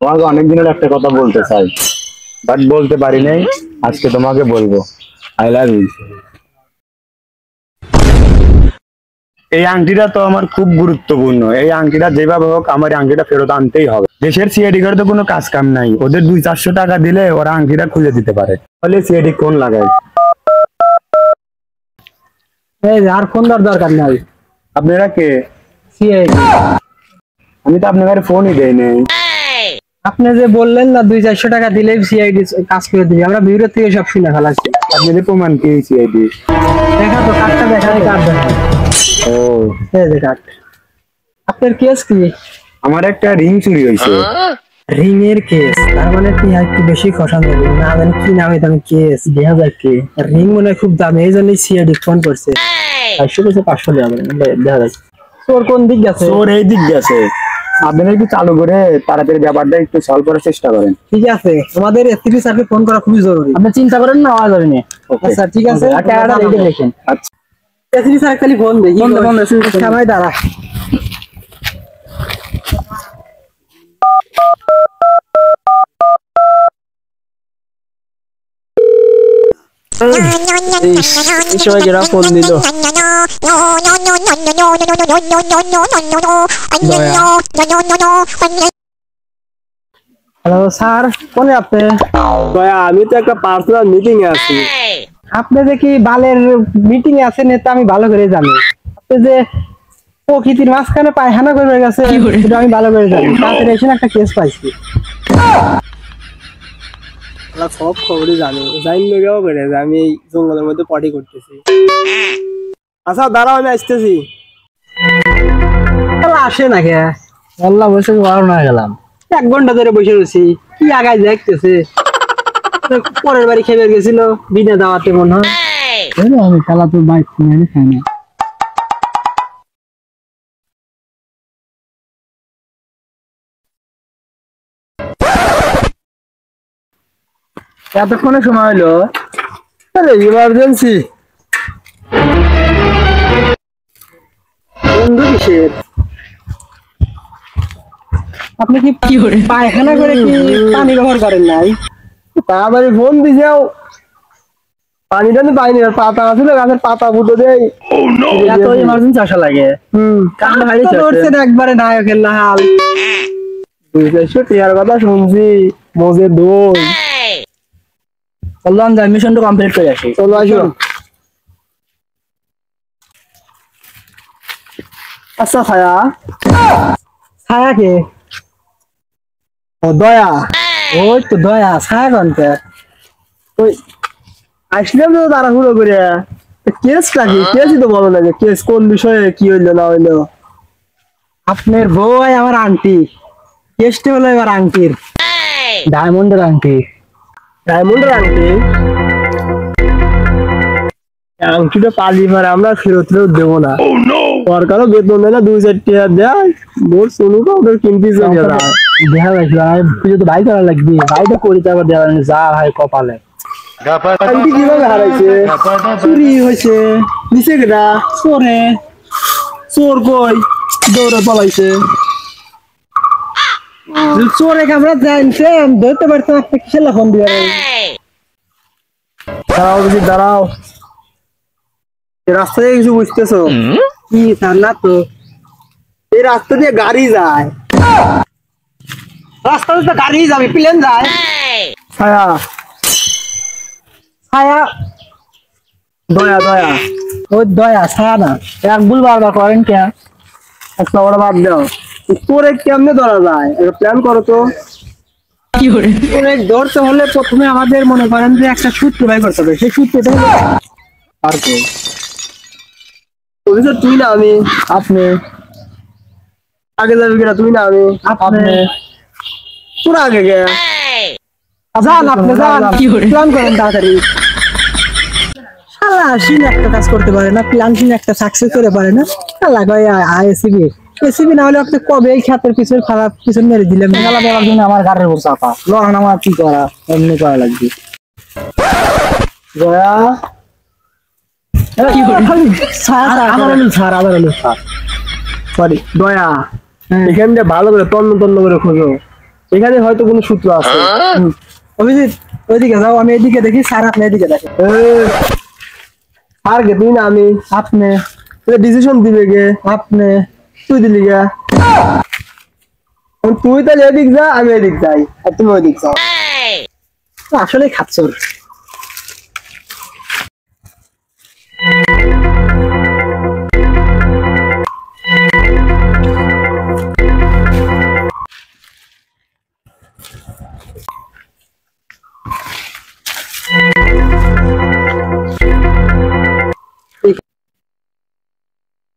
তোমাকে অনেক দিনের একটা কথা বলতে চাই, বাট বলতে পারি নাই। আজকে তোমাকে বলবো, আই লাভ ইউ। এই আংটিটা তো আমার খুব গুরুত্বপূর্ণ। এই আংটিটা যেভাবে হোক আমার আংটিটা ফেরত আনতেই হবে। দেশের সিআইডি করে তো কোনো কাজ কাম নাই, ওদের 200-400 টাকা দিলে ওরা আংটিটা খুলে দিতে পারে। তাহলে সিআইডি কোন লাগায়? আর ফোন দেওয়ার দরকার নাই। আপনারা কে? সিআইডি। আমি তো আপনাকে ফোনই দেই নাই। আপনি যে বললেন না 200-400 টাকা দিলে সিআইডি কাজ করে দিবে, আমরা ভিডিও থেকে সব শুনে ফেলাচ্ছি। আপনাদের প্রমাণ কি সিআইডি? দেখা তো কার্ডটা দেখা, কার্ড দেখা। ও এই যে কার্ড। আপনার কেস কি? আমার একটা রিং চুরি হয়েছে। রিং এর কেস? তার মানে কি একটু বেশি খসান দেবে না, জানি কি নামে দামি কেস। 2000 কি রিং মনে হয় খুব দামি, এই জন্যই সিআইডি ফোন করছে। 500 টাকা দেখা যাচ্ছে। তোর কোন দিক গেছে? তোর এই দিক গেছে। আপনারা একটু চালু করে তাড়াতাড়ি ব্যাপারটা একটু সলভ করার চেষ্টা করেন। ঠিক আছে, আমাদের এসপি স্যারকে ফোন করা খুবই জরুরি। আপনি চিন্তা করেন না, আওয়াজ হবে না। আচ্ছা ঠিক আছে, টাকাটা রেডি রাখেন। আচ্ছা, এসপি স্যার খালি ফোন দেখি। সবাই দাঁড়া। সময় যারা ফোন দিল। হ্যালো স্যার, কোনে আপনি? আমি তো একটা পার্সোনাল মিটিং এ আছি। আপনি যে কি বালের মিটিং এ আছেন এটা আমি ভালো করে জানি। আপনি যে প্রকৃতির মাঝখানে পায়খানা করে গেছে সেটা আমি ভালো করে জানি। তাড়াতাড়ি এসে একটা কেস পাইছি। সব খবরই জানি, জানলেও করে যে আমি এই জঙ্গলের মধ্যে পটি করতেছি। আচ্ছা দাঁড়াও, আমি আসতেছি। আসে না কে? আল্লাহ বসে না গেলাম 1 ঘন্টা ধরে বসে রয়েছি, কি আগায় দেখতেছে। পরের বাড়ি খেয়ে গেছিল বিনা দাওয়াতে মনে হয়। আমি খেলা তো বাইক খাই না। এতক্ষণে সময় হলো? ইমার্জেন্সি। বন্ধু কিসের? আপনি কি পায়খানা করে কি পানি ব্যবহার করেন নাই? তাড়াতাড়ি ফোন দিয়েও পানি টানি পাইনি, পাতা আছিল গাছের পাতা ফুটো দেয়। এত ইমার্জেন্সি আসা লাগে? একবারে নায়কের লাল 200 টাকার কথা শুনছি। মজে দই বললাম যে মিশনটা কমপ্লিট করে আসি। চলো আসো। আচ্ছা ছায়া। ছায়া কে? ও দয়া। ওই তো দয়া। ছায়া কনতে? ওই আসলাম তো তাড়াহুড়ো করে। কেসটা কি? কেসই তো বলো না যে কেস কোন বিষয়ে কি হইলো না হইলো। আপনার বউ আমার আন্টি। কেসটা হলো এবার আংটির, ডায়মন্ডের আংটি। ডায়মন্ডের আংটি? আংটিটা পালি মারে আমরা ফেরত দেবো না। সরকারও বেতন দেয় না, 2-4 টাকা দেয়। মোট সোনু পাউডার কিনতেছে। দেখা গেছিল পুজো তো ভাই করা লাগবে, ভাইটা করি তো আবার দেওয়া যা হয় কপালে। আংটি কিভাবে হারাইছে? চুরি হয়েছে। নিচে কেটা? চোরে। চোর কই? দৌড়ে পালাইছে। চোরে আমরা জানছে ধরতে পারতাম, একটা কিসের ফোন দিয়ে। দাঁড়াও বেশি দাঁড়াও। এই রাস্তা দিয়ে কিছু বুঝতেছো? কি স্যার? না তো। এই রাস্তা দিয়ে গাড়ি যায়। রাস্তাতে তো গাড়ি যাবে, প্লেন যায়। ছায়া। ছায়া? দয়া দয়া। ওই দয়া, ছায়া না। এক ভুল বারবার করেন কে? একটা ওরা বাদ দাও। তোরে কেমনে ধরা যায়? প্ল্যান করো তো। ধরতে হলে প্রথমে আমাদের মনে করেন যে একটা সূত্র বাই করতে হবে। সেই সূত্রটা হলো আর কে? অফিসার তুই না আমি? আপনি। আগে যাবি কিনা? তুই না আমি? আপনি। তোরা আগে গে। যান আপনি, যান। প্ল্যান করেন তাড়াতাড়ি। শালা আসিন একটা কাজ করতে পারে না, প্ল্যান সিন একটা সাকসেস করে পারে না। শালা কয় আইএসিবি। এসিবি না হলে আপনি কবে এই খাতের পিছনে খারাপ পিছনে মেরে দিলেন। মেলা দেওয়ার জন্য আমার ঘাড়ের উপর চাপা। লড়ান আমার কি করা, এমনি করা লাগবে। দয়া। সরি দয়া। এখান দিয়ে ভালো করে তন্ন তন্ন করে খোঁজো। এখানে হয়তো কোনো সূত্র আছে। অভিজিৎ ওইদিকে যাও, আমি এদিকে দেখি, স্যার আপনি এদিকে দেখেন। আর কে তুই না আমি? আপনি ডিসিশন দিবে কে? আপনি তুই দিলি গা। তুই তাহলে এদিক যা, আমি এদিক যাই, আর তুমি ওইদিক যাও। আসলে খাচ্ছর।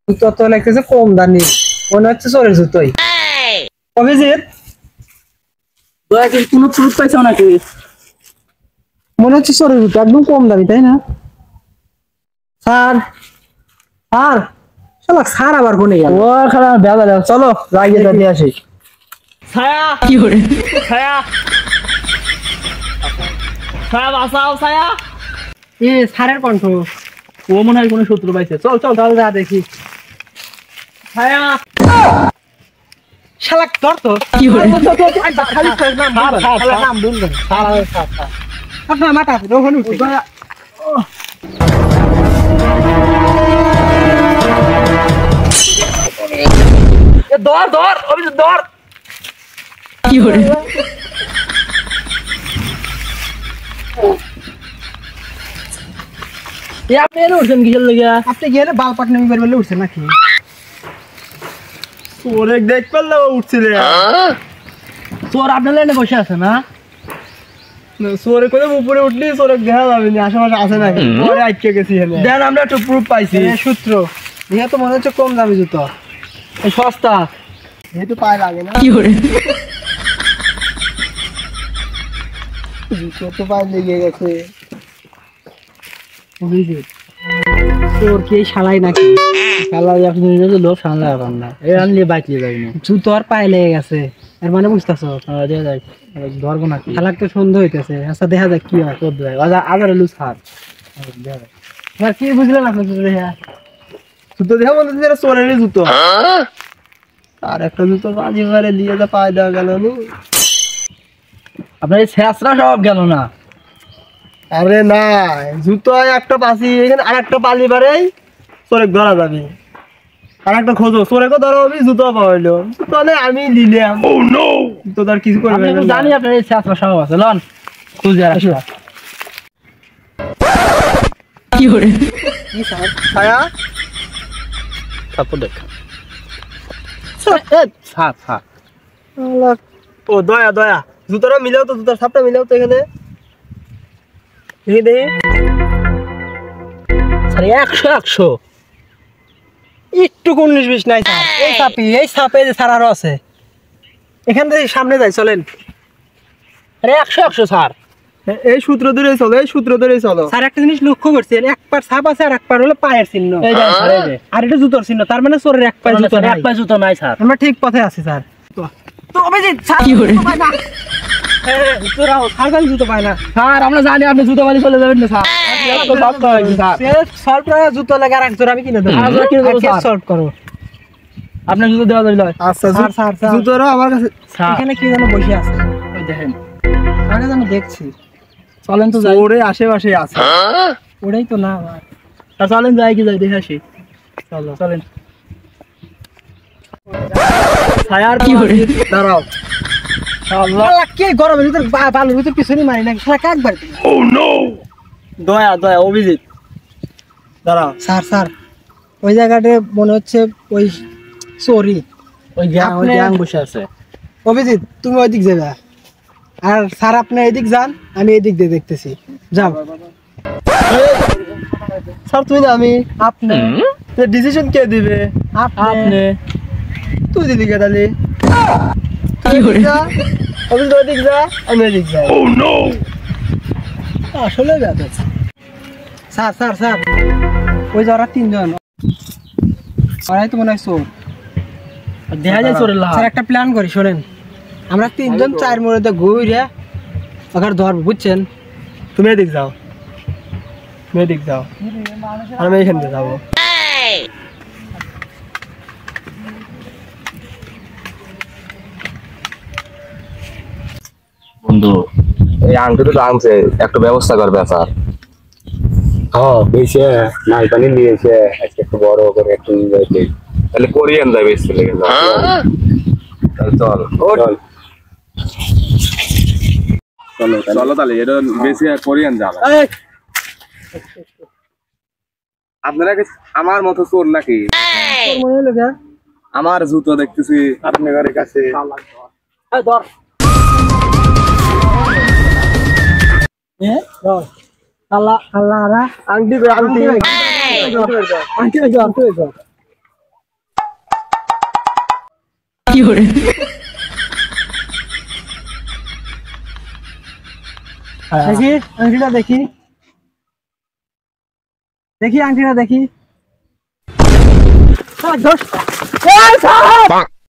জুতো তো লাগতেছে কম দামি, মনে হচ্ছে চোরের জুতোই। অভিজিৎ কোনো প্রুফ পাইছো নাকি? মনে হচ্ছে চোরের জুতো, একদম কম দামি, তাই না? স্যার স্যার, শালা স্যার আবার কোনে গেল? ও খারাপ বেলা, চলো যাই গিয়ে নিয়ে আসি। ছায়া কি করে? ছায়া ছায়া বাঁচাও ছায়া। এ স্যারের কণ্ঠ। ও মনে হয় কোনো শত্রু পাইছে। চল চল চল যা দেখি। ছায়া। শালা ধর তো। কি করে? নাম বলবেন। আপনার মাথা আছে, ওখানে উঠে। ধর ধর অভিজিৎ ধর। কি করে? আপনি এনে উঠছেন কিসের লেগে? আপনি গেলে বাল পাট নেমে বের বলে উঠছে নাকি? ওরে দেখ পেলে উঠছিলে। তোর আপনার লাইনে বসে আছে না? সোরে করে উপরে উঠলি সোরে দেখা যাবে না, আশেপাশে আছে নাকি? পরে আটকে গেছি এখানে। দেন আমরা একটু প্রুফ পাইছি। সূত্র ইহা তো মনে হচ্ছে কম দামি জুতো, এই সস্তা। যেহেতু পায়ে লাগে না, কি করে? জুতো তো পায়ে লেগে গেছে। তোর কি শালাই নাকি? শালা আপনি লোক সামলা পান না, এই আনলে বাইক নিয়ে যাবেন না। জুতো আর পায়ে লেগে গেছে, এর মানে বুঝতেছ? দেখা যাক ধরবো নাকি? শালাক তো সন্দেহ হইতেছে। আচ্ছা দেখা যাক কি হয়। চোদ্দ ভাই আবার লুজ হাত। স্যার কি বুঝলেন আপনি জুতো দেখা? জুতো দেখা মনে হচ্ছে সোরেরই জুতো। আর একটা জুতো বাজি মারে দিয়ে যা পায়ে দেওয়া গেল নি। আপনার এই ছেঁচড়া সব গেল না। আরে না, জুতো একটা পাশি এখানে, আর একটা পালি বারেই সোরে ধরা যাবে। আর একটা খোঁজো, সোরে কো ধরো আমি জুতো পাইলো। জুতো নেই আমি নিলাম। ও নো, তো তার কিছু করবে আমি তো না। জানি আপনার এই ছেঁচড়া সব আছে। লন খুঁজে আর আসো। কি করে? ছায়া তারপর দেখ। ছাপ ছাপ। ও দয়া দয়া, জুতোটা মিলাও তো, জুতার সাপটা মিলাও তো এখানে। দেখি দেখি। স্যার 100 একটু 19-20 নাই স্যার। এই সাপে যে স্যার আরো আছে। এখান থেকে সামনে যাই, চলেন। আরে 100 স্যার। এই সূত্র ধরেই চলো, এই সূত্র ধরেই চলো। স্যার একটা জিনিস লক্ষ্য করছেন, এক পার সাপ আছে আর এক পার হলো পায়ের চিহ্ন। এই যে স্যার এই যে। আর এটা জুতোর চিহ্ন, তার মানে চোরের এক পায়ে জুতো নাই। এক পায়ে জুতো নাই স্যার। আমরা ঠিক পথে আছি স্যার। তো অভিজিৎ স্যার জুতো পায় না। তোরাও সার্কাল জুতো পায় না। স্যার আমরা জানি আপনি জুতো বাড়ি চলে যাবেন না স্যার। এত সস্তা হয়েছে স্যার। সলভ করা জুতো লাগে আর এক জোড়া আমি কিনে দেবো। আর জোড়া কিনে দেবো, স্যার। সলভ করো। আপনার জুতো দেওয়া যাবে না। আচ্ছা স্যার, স্যার, স্যার। জুতোরা আমার কাছে। স্যার এখানে কি যেন বসে আছে, ওই দেখেন। আগে আমি দেখছি। চলেন তো যাই। ওরে আশেপাশে আছে। ওটাই তো না আমার। আর চলেন যাই কি যাই দেখে আসি। চলো চলেন। ছায়ার কি করে? দাঁড়াও। শালা কে গরমের ভিতর বালুর ভিতর পিছনে মারি নাকি? শালা কাক বাড়ি? দয়া দয়া অভিজিৎ দাঁড়াও। স্যার স্যার, ওই জায়গাটা মনে হচ্ছে ওই সরি ওই গ্যাং ওই আপনি- গ্যাং বসে আছে। অভিজিৎ তুমি ওই দিক যাবে, আর স্যার আপনি এদিক যান, আমি এদিক দিয়ে দেখতেছি। যাও। স্যার তুই না আমি, আপনি ডিসিশন কে দিবে? আপনি তুই দিলি কে তাহলে? কি করে? অভিজিৎ ওইদিক যা, আমি ওইদিক যাই। আসলে ব্যাপার আছে। স্যার স্যার স্যার, ওই যে ওরা তিনজন, ওরাই তো মনে হয় চোর। দেখা যায় চোরের লাভ। স্যার একটা প্ল্যান করি, শোনেন। আমরা তিনজন চার মোড়ে ঘুরে ওখানে ধরবো, বুঝছেন? তুমি এদিক যাও, তুমি এদিক যাও, আর আমি এখান দিয়ে যাবো। বন্ধু এই আংটিটা তো আনছে একটু ব্যবস্থা করবে স্যার। হ্যাঁ বেশি নাই পানি নিয়েছে আজকে একটু বড় করে একটু নিয়ে যাইতে। তাহলে কোরিয়ান যাবে স্কুলে কিন্তু তাহলে চল চল চলো তাহলে এটা বেশি কোরিয়ান যাবে। আপনারা কি আমার মতো চোর নাকি? মনে হলো কে আমার জুতো দেখতেছি আপনার কাছে ধর ধর আল্লাহ আল্লাহ রা আংটি কই, আংটি আন্টি আইজো আন্টি আইজো দেখি আংটিটা দেখি দেখি আংটিটা দেখি ধর